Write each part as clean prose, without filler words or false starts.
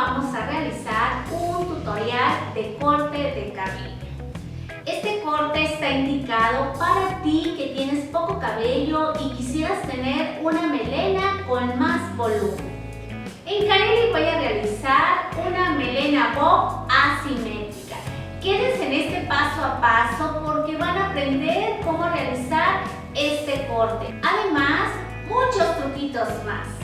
vamos a realizar un tutorial de corte de cabello. Este corte está indicado para ti que tienes poco cabello y quisieras tener una melena con más volumen. En Kareli voy a realizar una melena bob asimétrica. Quédense en este paso a paso porque van a aprender cómo realizar este corte. Además, muchos truquitos más.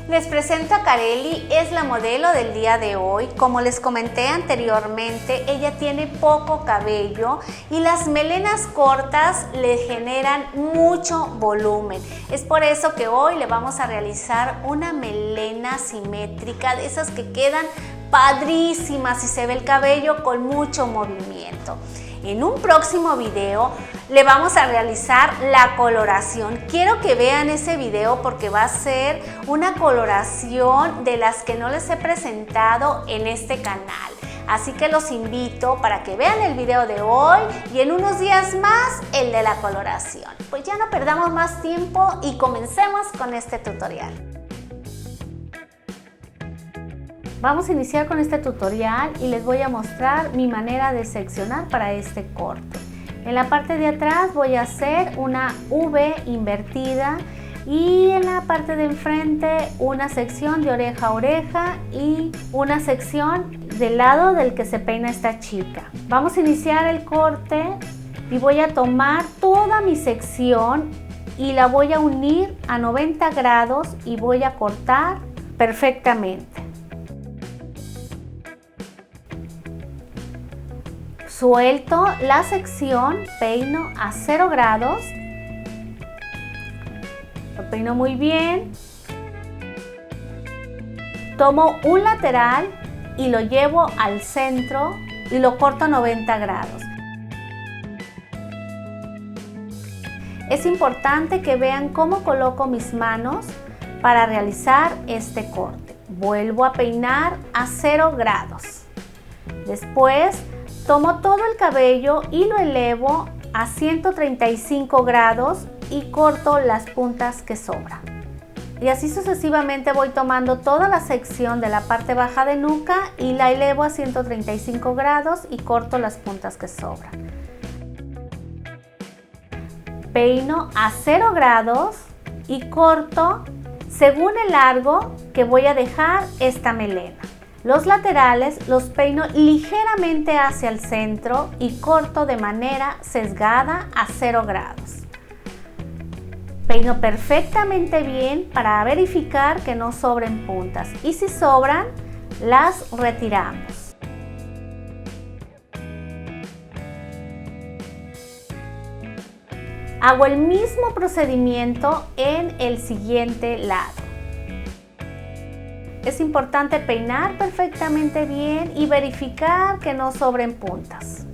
Les presento a Kareli, es la modelo del día de hoy. Como les comenté anteriormente, ella tiene poco cabello y las melenas cortas le generan mucho volumen. Es por eso que hoy le vamos a realizar una melena simétrica, de esas que quedan padrísimas y se ve el cabello con mucho movimiento. En un próximo video le vamos a realizar la coloración. Quiero que vean ese video porque va a ser una coloración de las que no les he presentado en este canal. Así que los invito para que vean el video de hoy y en unos días más el de la coloración. Pues ya no perdamos más tiempo y comencemos con este tutorial. Vamos a iniciar con este tutorial y les voy a mostrar mi manera de seccionar para este corte. En la parte de atrás voy a hacer una V invertida y en la parte de enfrente una sección de oreja a oreja y una sección del lado del que se peina esta chica. Vamos a iniciar el corte y voy a tomar toda mi sección y la voy a unir a 90 grados y voy a cortar perfectamente. Suelto la sección, peino a 0 grados, lo peino muy bien, tomo un lateral y lo llevo al centro y lo corto a 90 grados. Es importante que vean cómo coloco mis manos para realizar este corte. Vuelvo a peinar a 0 grados. Después tomo todo el cabello y lo elevo a 135 grados y corto las puntas que sobran. Y así sucesivamente voy tomando toda la sección de la parte baja de nuca y la elevo a 135 grados y corto las puntas que sobran. Peino a 0 grados y corto según el largo que voy a dejar esta melena. Los laterales los peino ligeramente hacia el centro y corto de manera sesgada a 0 grados. Peino perfectamente bien para verificar que no sobren puntas y si sobran, las retiramos. Hago el mismo procedimiento en el siguiente lado. Es importante peinar perfectamente bien y verificar que no sobren puntas.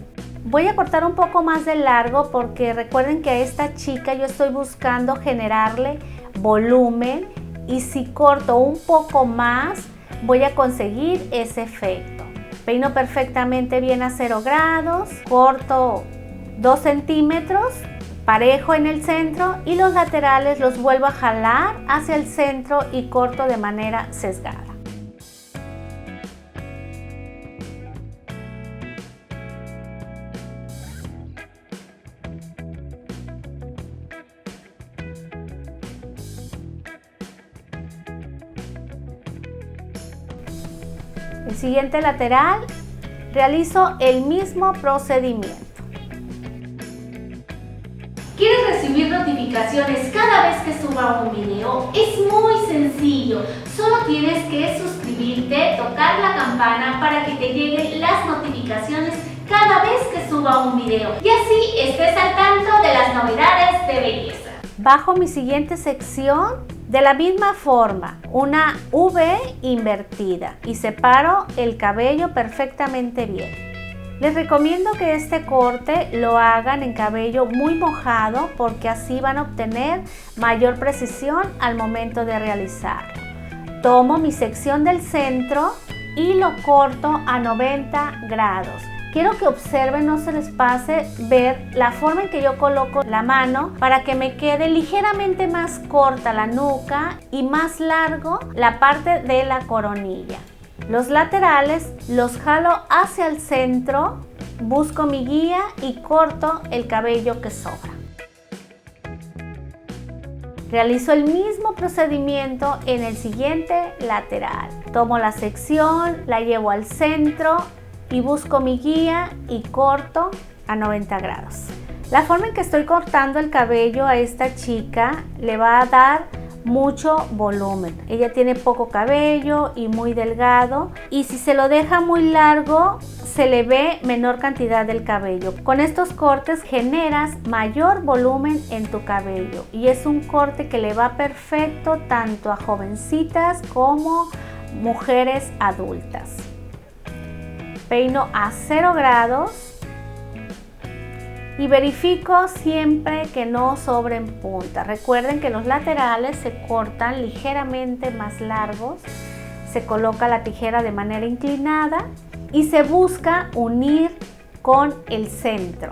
Voy a cortar un poco más de largo porque recuerden que a esta chica yo estoy buscando generarle volumen y si corto un poco más voy a conseguir ese efecto. Peino perfectamente bien a 0 grados, corto 2 centímetros, parejo en el centro y los laterales los vuelvo a jalar hacia el centro y corto de manera sesgada. El siguiente lateral realizo el mismo procedimiento. ¿Quieres recibir notificaciones cada vez que suba un video? Es muy sencillo. Solo tienes que suscribirte, tocar la campana para que te lleguen las notificaciones cada vez que suba un video y así estés al tanto de las novedades de belleza. Bajo mi siguiente sección de la misma forma, una V invertida y separo el cabello perfectamente bien. Les recomiendo que este corte lo hagan en cabello muy mojado porque así van a obtener mayor precisión al momento de realizarlo. Tomo mi sección del centro y lo corto a 90 grados. Quiero que observen, no se les pase ver la forma en que yo coloco la mano para que me quede ligeramente más corta la nuca y más largo la parte de la coronilla. Los laterales los jalo hacia el centro, busco mi guía y corto el cabello que sobra. Realizo el mismo procedimiento en el siguiente lateral. Tomo la sección, la llevo al centro y busco mi guía y corto a 90 grados. La forma en que estoy cortando el cabello a esta chica le va a dar mucho volumen. Ella tiene poco cabello y muy delgado, y si se lo deja muy largo se le ve menor cantidad del cabello. Con estos cortes generas mayor volumen en tu cabello y es un corte que le va perfecto tanto a jovencitas como mujeres adultas. Peino a 0 grados y verifico siempre que no sobren puntas. Recuerden que los laterales se cortan ligeramente más largos, se coloca la tijera de manera inclinada y se busca unir con el centro.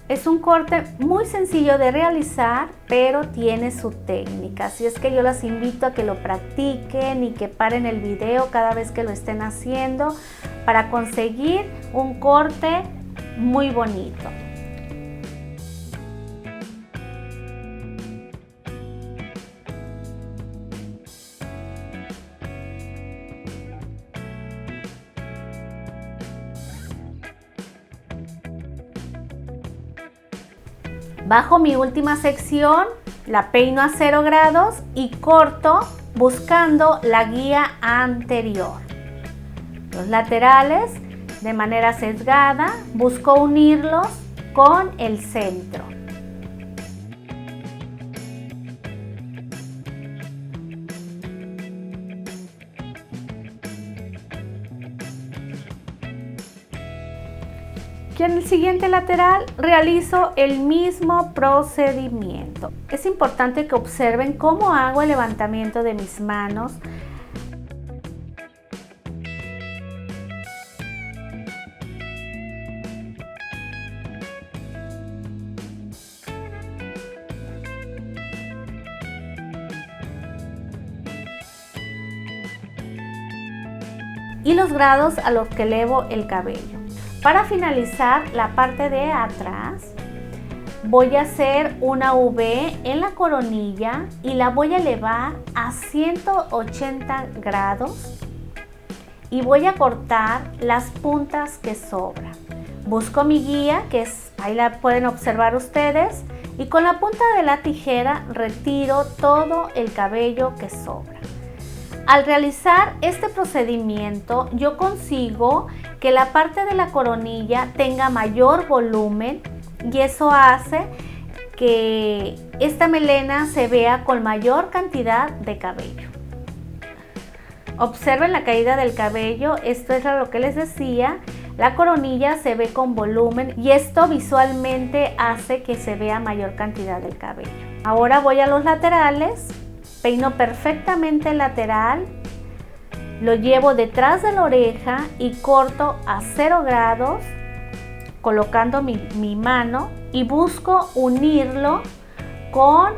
Es un corte muy sencillo de realizar, pero tiene su técnica, así es que yo las invito a que lo practiquen y que paren el video cada vez que lo estén haciendo para conseguir un corte muy bonito. Bajo mi última sección, la peino a 0 grados y corto buscando la guía anterior. Los laterales de manera sesgada busco unirlos con el centro. Y en el siguiente lateral realizo el mismo procedimiento. Es importante que observen cómo hago el levantamiento de mis manos. Y los grados a los que elevo el cabello. Para finalizar la parte de atrás, voy a hacer una V en la coronilla y la voy a elevar a 180 grados y voy a cortar las puntas que sobran. Busco mi guía, que es, ahí la pueden observar ustedes, y con la punta de la tijera retiro todo el cabello que sobra. Al realizar este procedimiento, yo consigo que la parte de la coronilla tenga mayor volumen y eso hace que esta melena se vea con mayor cantidad de cabello. Observen la caída del cabello, esto es lo que les decía, la coronilla se ve con volumen y esto visualmente hace que se vea mayor cantidad del cabello. Ahora voy a los laterales. Peino perfectamente el lateral, lo llevo detrás de la oreja y corto a 0 grados, colocando mi mano y busco unirlo con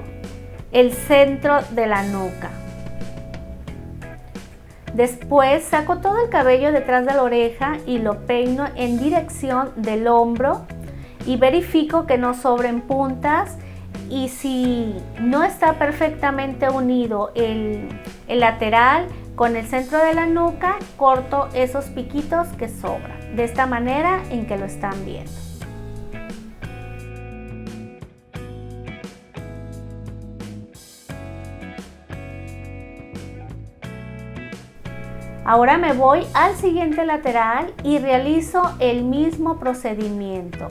el centro de la nuca. Después saco todo el cabello detrás de la oreja y lo peino en dirección del hombro y verifico que no sobren puntas. Y si no está perfectamente unido el lateral con el centro de la nuca, corto esos piquitos que sobran, de esta manera en que lo están viendo. Ahora me voy al siguiente lateral y realizo el mismo procedimiento.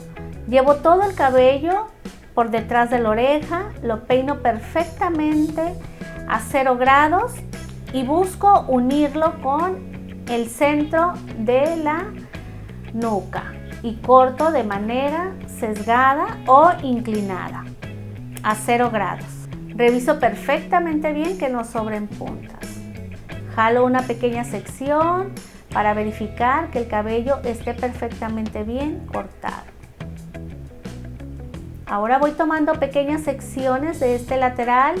Llevo todo el cabello por detrás de la oreja, lo peino perfectamente a 0 grados y busco unirlo con el centro de la nuca y corto de manera sesgada o inclinada a 0 grados. Reviso perfectamente bien que no sobren puntas. Jalo una pequeña sección para verificar que el cabello esté perfectamente bien cortado. Ahora voy tomando pequeñas secciones de este lateral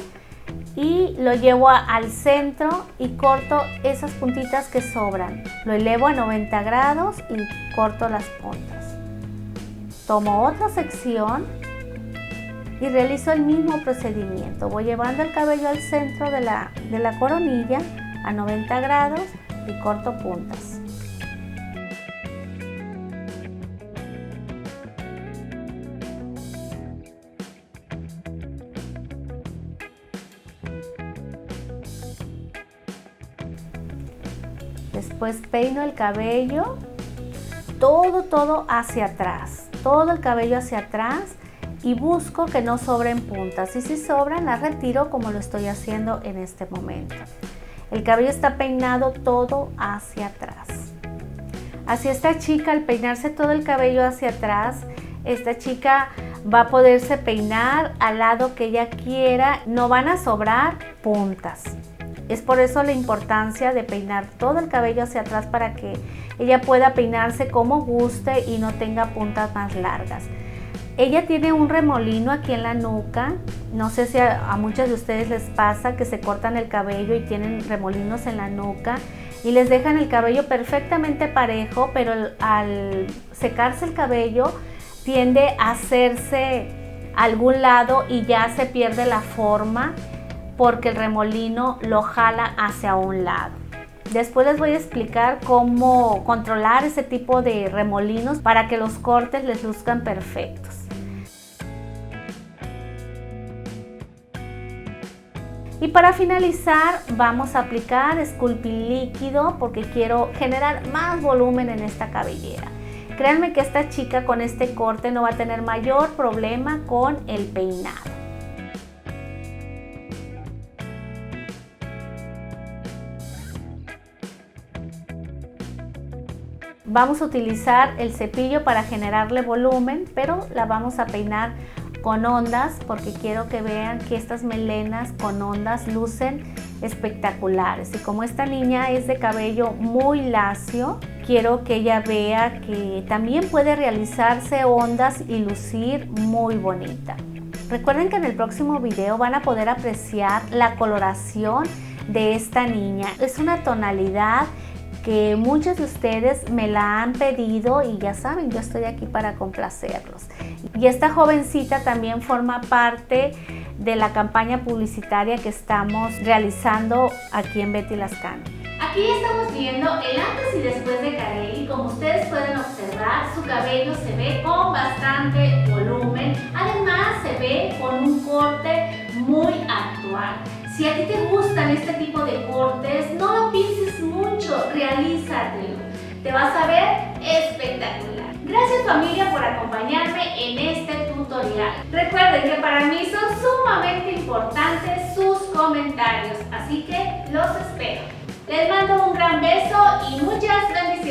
y lo llevo al centro y corto esas puntitas que sobran. Lo elevo a 90 grados y corto las puntas. Tomo otra sección y realizo el mismo procedimiento. Voy llevando el cabello al centro de la coronilla a 90 grados y corto puntas. Después peino el cabello, todo hacia atrás, todo el cabello hacia atrás y busco que no sobren puntas. Y si sobran, las retiro como lo estoy haciendo en este momento. El cabello está peinado todo hacia atrás. Así esta chica, al peinarse todo el cabello hacia atrás, esta chica va a poderse peinar al lado que ella quiera, no van a sobrar puntas. Es por eso la importancia de peinar todo el cabello hacia atrás para que ella pueda peinarse como guste y no tenga puntas más largas. Ella tiene un remolino aquí en la nuca. No sé si a muchas de ustedes les pasa que se cortan el cabello y tienen remolinos en la nuca y les dejan el cabello perfectamente parejo, pero al secarse el cabello tiende a hacerse a algún lado y ya se pierde la forma porque el remolino lo jala hacia un lado. Después les voy a explicar cómo controlar ese tipo de remolinos para que los cortes les luzcan perfectos. Y para finalizar vamos a aplicar Sculpting líquido porque quiero generar más volumen en esta cabellera. Créanme que esta chica con este corte no va a tener mayor problema con el peinado. Vamos a utilizar el cepillo para generarle volumen, pero la vamos a peinar con ondas porque quiero que vean que estas melenas con ondas lucen espectaculares. Y como esta niña es de cabello muy lacio, quiero que ella vea que también puede realizarse ondas y lucir muy bonita. Recuerden que en el próximo video van a poder apreciar la coloración de esta niña. Es una tonalidad que muchos de ustedes me la han pedido y ya saben, yo estoy aquí para complacerlos. Y esta jovencita también forma parte de la campaña publicitaria que estamos realizando aquí en Betty Lascano. Aquí estamos viendo el antes y después de Kareli. Como ustedes pueden observar, su cabello se ve con bastante volumen. Además, se ve con un corte muy actual. Si a ti te gustan este tipo de cortes, no lo pienses mucho, realízatelo. Te vas a ver espectacular. Gracias familia por acompañarme en este tutorial. Recuerden que para mí son sumamente importantes sus comentarios, así que los espero. Les mando un gran beso y muchas bendiciones.